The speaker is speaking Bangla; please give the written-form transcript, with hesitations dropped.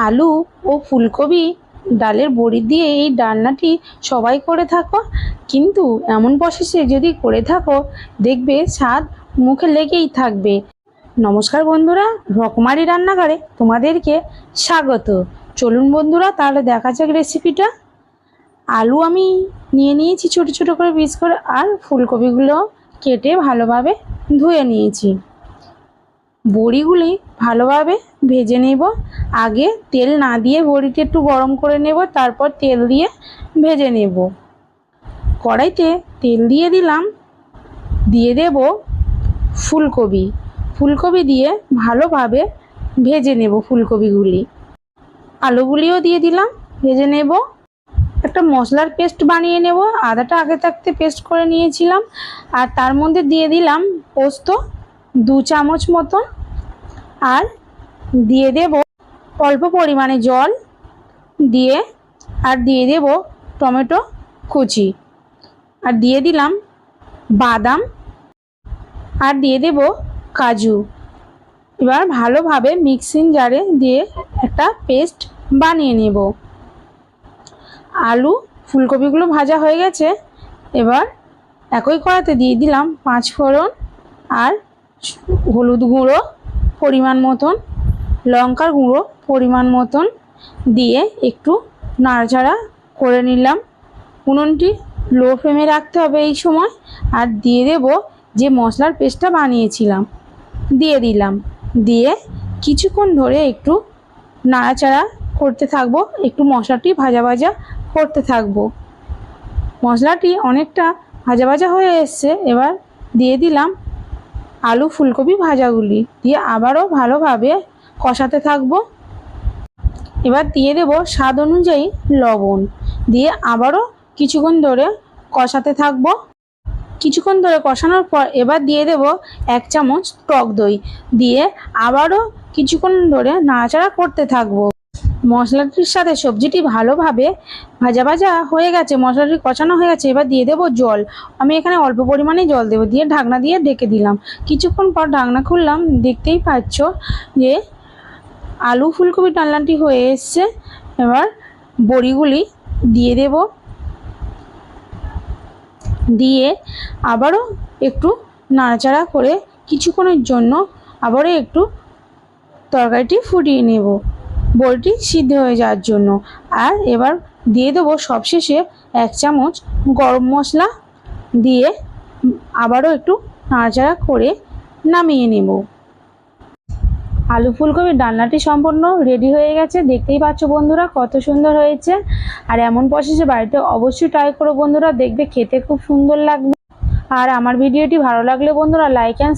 আলু ও ফুলকপি ডালের বড়ি দিয়ে এই রান্নাটি সবাই করে থাকো, কিন্তু এমন প্রসেসে যদি করে থাকো দেখবে স্বাদ মুখে লেগেই থাকবে। নমস্কার বন্ধুরা, রকমারি রান্নাঘরে তোমাদেরকে স্বাগত। চলুন বন্ধুরা, তাহলে দেখা যাক রেসিপিটা। আলু আমি নিয়ে নিয়েছি ছোট ছোট করে পিস করে, আর ফুলকপিগুলো কেটে ভালোভাবে ধুয়ে নিয়েছি। বড়িগুলি ভালোভাবে ভেজে নেব। আগে তেল না দিয়ে বড়িটা একটু গরম করে নেব, তারপর তেল দিয়ে ভেজে নেব। কড়াইতে তেল দিয়ে দিলাম, দিয়ে দেব ফুলকপি। ফুলকপি দিয়ে ভালোভাবে ভেজে নেব ফুলকপিগুলি। আলুগুলিও দিয়ে দিলাম, ভেজে নেব। একটা মশলার পেস্ট বানিয়ে নেব। আদাটা আগে থাকতে পেস্ট করে নিয়েছিলাম, আর তার মধ্যে দিয়ে দিলাম পোস্ত 2 চামচ মতন, আর দিয়ে দেব অল্প পরিমাণে জল দিয়ে, আর দিয়ে দেব টমেটো কুচি, আর দিয়ে দিলাম বাদাম, আর দিয়ে দেব কাজু। এবার ভালোভাবে মিক্সিং জারে দিয়ে একটা পেস্ট বানিয়ে নেব। আলু ফুলকপিগুলো ভাজা হয়ে গেছে। এবার একই কড়াতে দিয়ে দিলাম 5 ফোড়ন, আর হলুদ গুঁড়ো পরিমাণ মতন, লঙ্কার গুঁড়ো পরিমাণ মতন দিয়ে একটু নাড়াচাড়া করে নিলাম। উনুনটি লো ফ্লেমে রাখতে হবে এই সময়। আর দিয়ে দেব যে মশলার পেস্টটা বানিয়েছিলাম, দিয়ে দিলাম। দিয়ে কিছুক্ষণ ধরে একটু নাড়াচাড়া করতে থাকবো, একটু মশলাটি ভাজা ভাজা করতে থাকবো। মশলাটি অনেকটা ভাজা ভাজা হয়ে এসছে। এবার দিয়ে দিলাম আলু ফুলকপি ভাজাগুলি, দিয়ে আবারও ভালোভাবে কষাতে থাকবো। এবার দিয়ে দেব স্বাদ অনুযায়ী লবণ, দিয়ে আবারও কিছুক্ষণ ধরে কষাতে থাকবো। কিছুক্ষণ ধরে কষানোর পর এবার দিয়ে দেব 1 চামচ টক দই, দিয়ে আবারও কিছুক্ষণ ধরে নাড়াচাড়া করতে থাকবো। মশলাটির সাথে সবজিটি ভালোভাবে ভাজা ভাজা হয়ে গেছে, মশলাটি কষানো হয়ে গেছে। এবার দিয়ে দেব জল। আমি এখানে অল্প পরিমাণে জল দেবো, দিয়ে ঢাকনা দিয়ে ঢেকে দিলাম। কিছুক্ষণ পর ঢাকনা খুললাম, দেখতেই পাচ্ছ যে আলু ফুলকপি ডালনাটি হয়ে এসছে। এবার বড়িগুলি দিয়ে দেব, দিয়ে আবারও একটু নাড়াচাড়া করে কিছুক্ষণের জন্য আবারও একটু তরকারিটি ফুটিয়ে নেব, বড়িটি সিদ্ধ হয়ে যাওয়ার জন্য। আর এবার দিয়ে দেবো সবশেষে 1 চামচ গরম মশলা, দিয়ে আবারও একটু নাড়াচাড়া করে নামিয়ে নেব। আলু ফুলকপির ডালনাটি সম্পূর্ণ রেডি হয়ে গেছে। দেখতেই পাচ্ছ বন্ধুরা কত সুন্দর হয়েছে। আর এমন প্রসেসে বাড়িতে অবশ্যই ট্রাই করো বন্ধুরা, দেখবে খেতে খুব সুন্দর লাগবে। আর আমার ভিডিওটি ভালো লাগলে বন্ধুরা লাইক অ্যান্ড